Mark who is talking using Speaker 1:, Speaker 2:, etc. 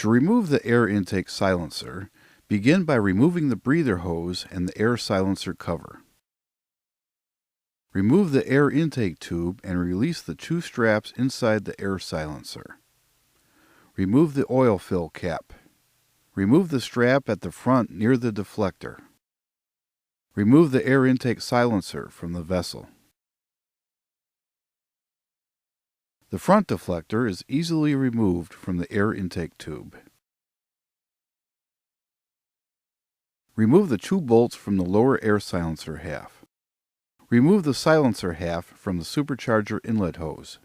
Speaker 1: To remove the air intake silencer, begin by removing the breather hose and the air silencer cover. Remove the air intake tube and release the two straps inside the air silencer. Remove the oil fill cap. Remove the strap at the front near the deflector. Remove the air intake silencer from the vessel. The front deflector is easily removed from the air intake tube. Remove the two bolts from the lower air silencer half. Remove the silencer half from the supercharger inlet hose.